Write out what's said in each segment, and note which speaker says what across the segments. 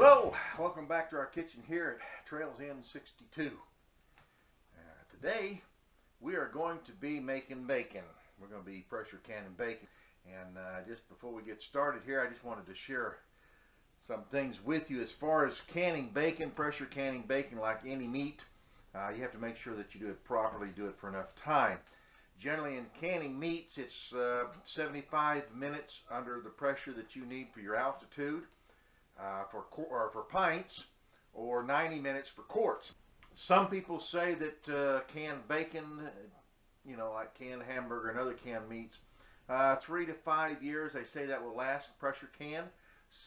Speaker 1: Hello, welcome back to our kitchen here at Trails End 62. Today we are going to be making bacon. We're going to be pressure canning bacon. And just before we get started here, I just wanted to share some things with you as far as canning bacon, pressure canning bacon like any meat. You have to make sure that you do it properly, do it for enough time. Generally in canning meats, it's 75 minutes under the pressure that you need for your altitude. For pints, or 90 minutes for quarts. Some people say that canned bacon, like canned hamburger and other canned meats, 3 to 5 years, they say that will last pressure can.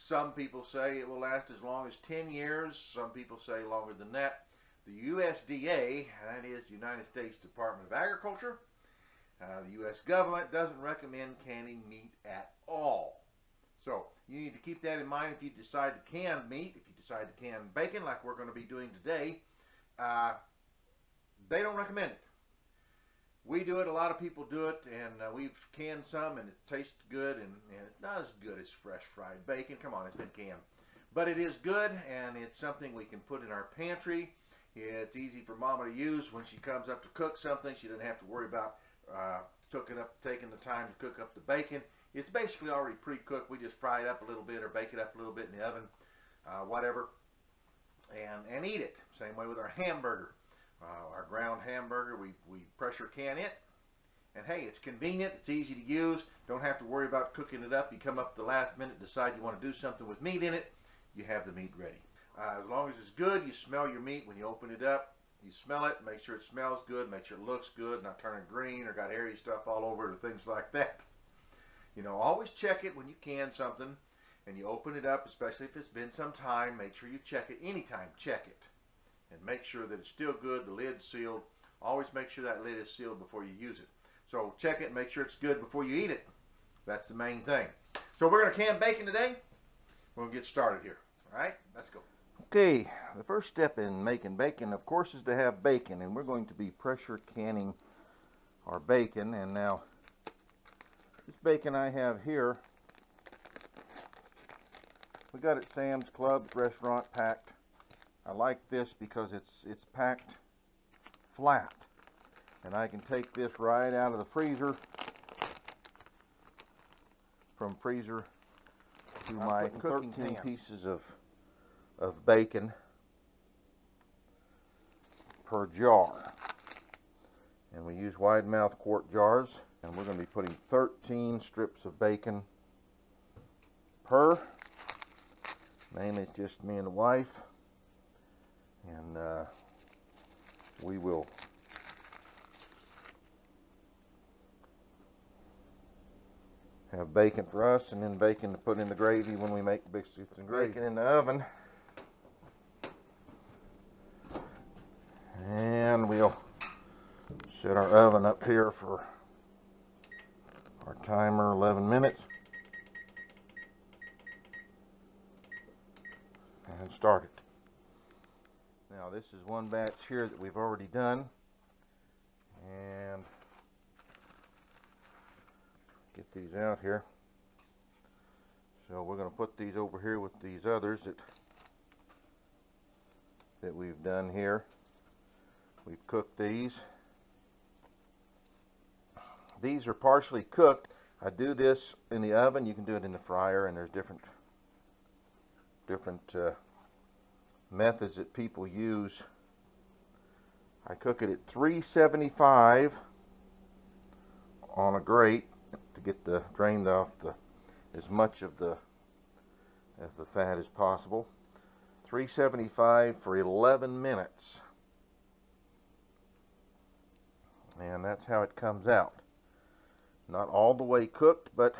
Speaker 1: Some people say it will last as long as 10 years. Some people say longer than that. The USDA, that is the United States Department of Agriculture, the U.S. government doesn't recommend canning meat at all. So you need to keep that in mind if you decide to can meat. If you decide to can bacon like we're going to be doing today, they don't recommend it. We do it, a lot of people do it, and we've canned some and it tastes good, and it's not as good as fresh fried bacon. Come on, it's been canned. But it is good, and it's something we can put in our pantry. It's easy for Mama to use when she comes up to cook something. She doesn't have to worry about taking the time to cook up the bacon. It's basically already pre-cooked. We just fry it up a little bit or bake it up a little bit in the oven, whatever, and eat it. Same way with our hamburger. Our ground hamburger, we pressure can it. And hey, it's convenient, it's easy to use. Don't have to worry about cooking it up. You come up at the last minute, decide you want to do something with meat in it, you have the meat ready. As long as it's good, you smell your meat when you open it up. You smell it, make sure it smells good, make sure it looks good, not turning green or got hairy stuff all over it or things like that. Always check it when you can something and you open it up, especially if it's been some time. Make sure you check it anytime. Check it and make sure that it's still good, the lid's sealed. Always make sure that lid is sealed before you use it. So check it and make sure it's good before you eat it. That's the main thing. So we're going to can bacon today. We'll get started here. Alright, let's go. Okay, the first step in making bacon, of course, is to have bacon, and we're going to be pressure canning our bacon. And now this bacon I have here, we got at Sam's Club restaurant, packed. I like this because it's packed flat, and I can take this right out of the freezer, from freezer to my cooking 13 pieces of bacon per jar. And we use wide mouth quart jars, and we're going to be putting 13 strips of bacon per. Mainly it's just me and the wife, and we will have bacon for us, and then bacon to put in the gravy when we make biscuits and gravy. Bacon in the oven, and we'll set our oven up here for our timer, 11 minutes, and start it. Now this is one batch here that we've already done, and get these out here. So we're going to put these over here with these others that we've done here. We've cooked these. These are partially cooked. I do this in the oven. You can do it in the fryer, and there's different methods that people use. I cook it at 375 on a grate to get drained off as much of the fat as possible. 375 for 11 minutes, and that's how it comes out. Not all the way cooked, but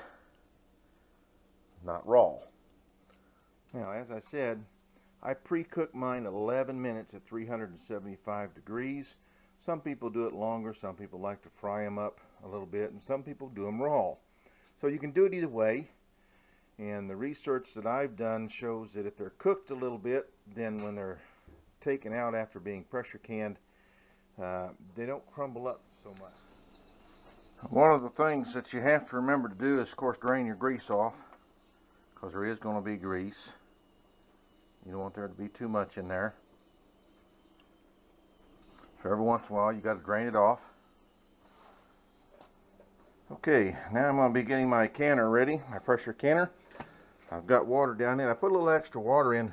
Speaker 1: not raw. Now, as I said, I pre-cook mine 11 minutes at 375 degrees. Some people do it longer. Some people like to fry them up a little bit, and some people do them raw. So you can do it either way. And the research that I've done shows that if they're cooked a little bit, then when they're taken out after being pressure canned, they don't crumble up so much. One of the things that you have to remember to do is, of course, drain your grease off, because there is going to be grease. You don't want there to be too much in there. So every once in a while you got to drain it off. Okay, now I'm going to be getting my canner ready, my pressure canner. I've got water down in. I put a little extra water in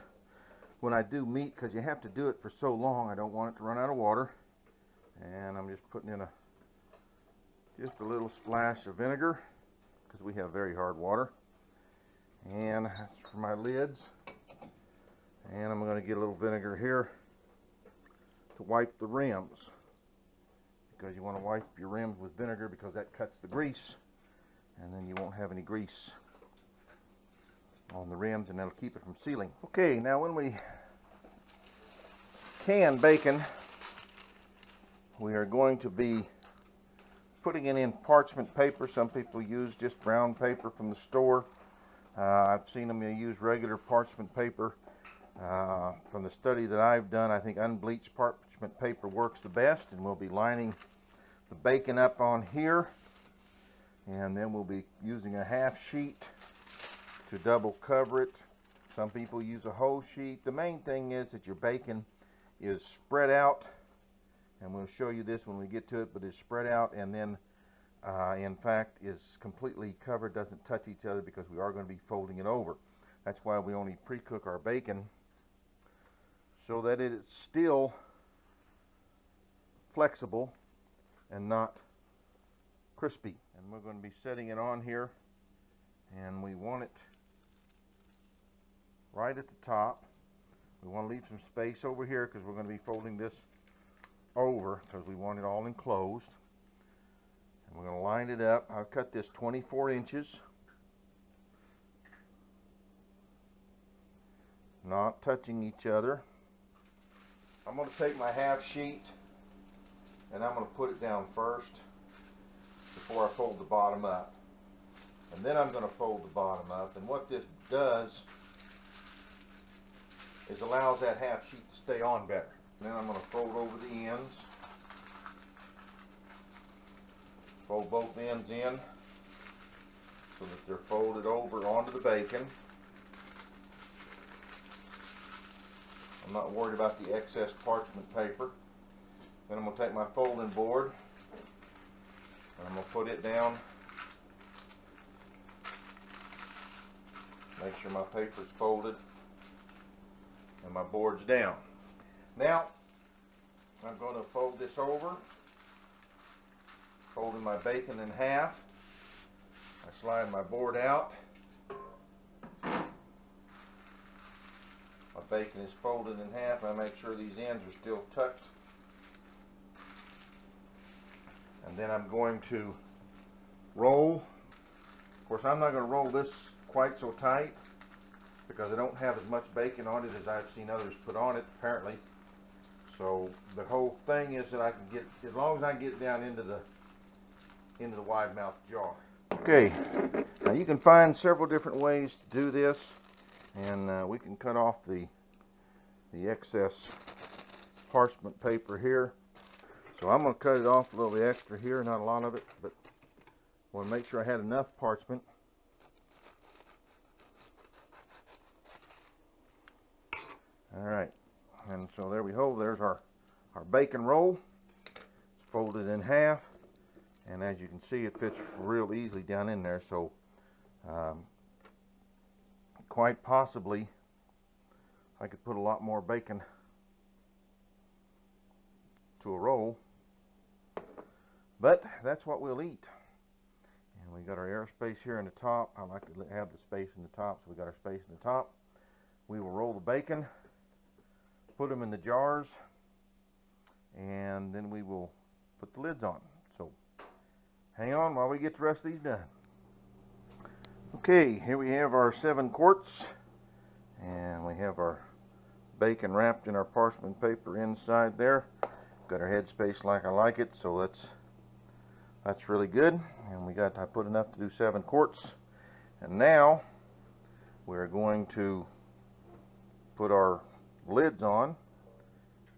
Speaker 1: when I do meat because you have to do it for so long. I don't want it to run out of water. And I'm just putting in just a little splash of vinegar because we have very hard water. And that's for my lids. And I'm going to get a little vinegar here to wipe the rims, because you want to wipe your rims with vinegar because that cuts the grease, and then you won't have any grease on the rims, and that'll keep it from sealing. Okay, now when we can bacon, we are going to be putting it in parchment paper. Some people use just brown paper from the store. I've seen them use regular parchment paper. From the study that I've done, I think unbleached parchment paper works the best, and we'll be lining the bacon up on here, and then we'll be using a half sheet to double cover it. Some people use a whole sheet. The main thing is that your bacon is spread out, and we'll show you this when we get to it, but it's spread out and then in fact is completely covered, doesn't touch each other, because we are going to be folding it over. That's why we only pre-cook our bacon, so that it is still flexible and not crispy. And we're going to be setting it on here, and we want it right at the top. We want to leave some space over here because we're going to be folding this over because we want it all enclosed. And we're going to line it up. I've cut this 24 inches, not touching each other. I'm going to take my half sheet and I'm going to put it down first before I fold the bottom up. And then I'm going to fold the bottom up. And what this does is allows that half sheet to stay on better. Then I'm going to fold over the ends. Fold both ends in so that they're folded over onto the bacon. I'm not worried about the excess parchment paper. Then I'm going to take my folding board and I'm going to put it down. Make sure my paper is folded and my board's down. Now I'm going to fold this over, folding my bacon in half. I slide my board out. My bacon is folded in half. I make sure these ends are still tucked. And then I'm going to roll. Of course, I'm not going to roll this quite so tight because I don't have as much bacon on it as I've seen others put on it, apparently. So the whole thing is that I can get, as long as I can get down into the wide mouth jar. Okay, now you can find several different ways to do this, and we can cut off the excess parchment paper here. So I'm going to cut it off a little bit extra here, not a lot of it, but I want to make sure I had enough parchment. Alright, and so there we go. There's our bacon roll. It's folded in half, and as you can see, it fits real easily down in there. So quite possibly I could put a lot more bacon to a roll, but that's what we'll eat. And we got our air space here in the top. I like to have the space in the top, so we got our space in the top. We will roll the bacon, put them in the jars, and then we will put the lids on. So hang on while we get the rest of these done. Okay, here we have our 7 quarts, and we have our bacon wrapped in our parchment paper inside there. Got our headspace like I like it, so that's really good. And I put enough to do 7 quarts. And now we're going to put our lids on.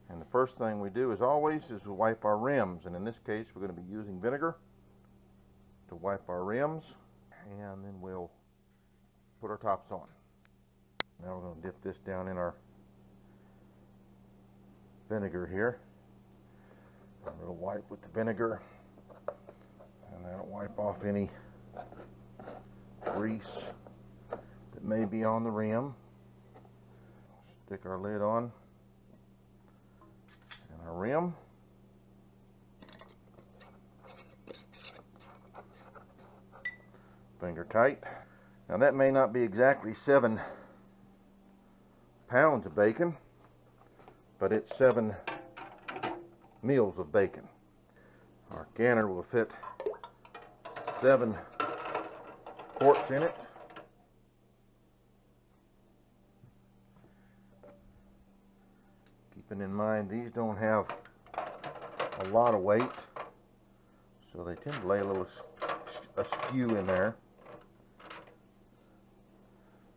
Speaker 1: And the first thing we do, as always, is we wipe our rims. And in this case, we're going to be using vinegar to wipe our rims. And then we'll put our tops on. Now we're going to dip this down in our vinegar here. A little wipe with the vinegar, and that'll wipe off any grease that may be on the rim. Stick our lid on and our rim. Finger tight. Now that may not be exactly 7 pounds of bacon, but it's 7 meals of bacon. Our canner will fit 7 quarts in it. Keeping in mind these don't have a lot of weight, so they tend to lay a little askew in there,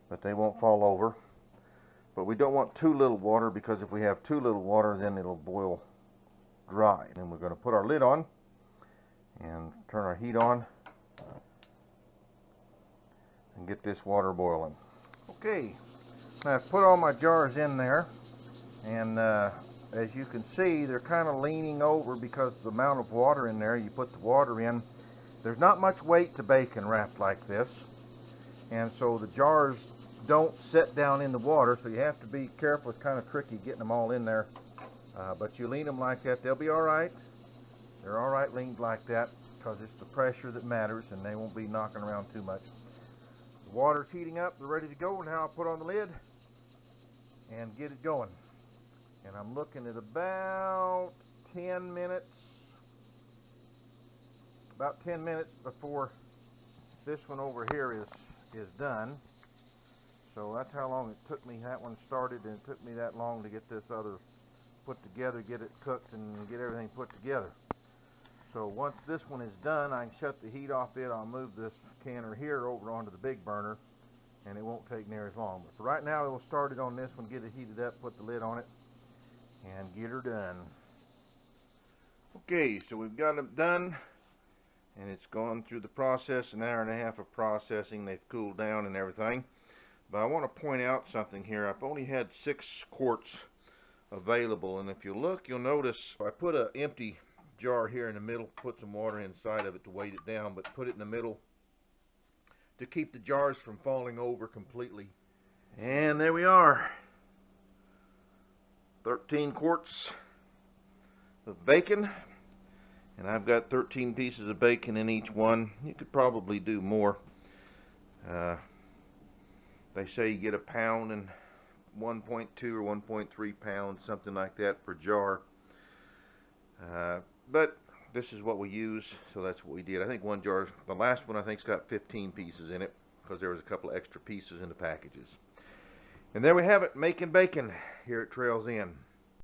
Speaker 1: but they won't fall over. But we don't want too little water, because if we have too little water, then it'll boil dry. And we're going to put our lid on and turn our heat on and get this water boiling. Okay, now I've put all my jars in there, and as you can see, they're kind of leaning over because of the amount of water in there. You put the water in. There's not much weight to bacon wrapped like this, and so the jars don't sit down in the water, so you have to be careful. It's kind of tricky getting them all in there, but you lean them like that, they'll be alright. They're alright leaned like that, because it's the pressure that matters, and they won't be knocking around too much. The water's heating up, they're ready to go. Now I'll put on the lid and get it going. And I'm looking at about 10 minutes, before this one over here is done. So that's how long it took me. That one started, and it took me that long to get this other put together, get it cooked, and get everything put together. So once this one is done, I can shut the heat off it. I'll move this canner here over onto the big burner, and it won't take near as long. But for right now, we'll start it on this one, get it heated up, put the lid on it, and get her done. Okay, so we've got it done, and it's gone through the process, an hour and a half of processing. They've cooled down and everything. But I want to point out something here. I've only had 6 quarts available, and if you look, you'll notice I put an empty jar here in the middle, put some water inside of it to weight it down, but put it in the middle to keep the jars from falling over completely. And there we are, 13 quarts of bacon, and I've got 13 pieces of bacon in each one. You could probably do more. They say you get 1 pound and 1.2 or 1.3 pounds, something like that, per jar. But this is what we use, so that's what we did. I think one jar, the last one, I think's got 15 pieces in it, because there was a couple of extra pieces in the packages. And there we have it, Makin Bacon here at Trails Inn.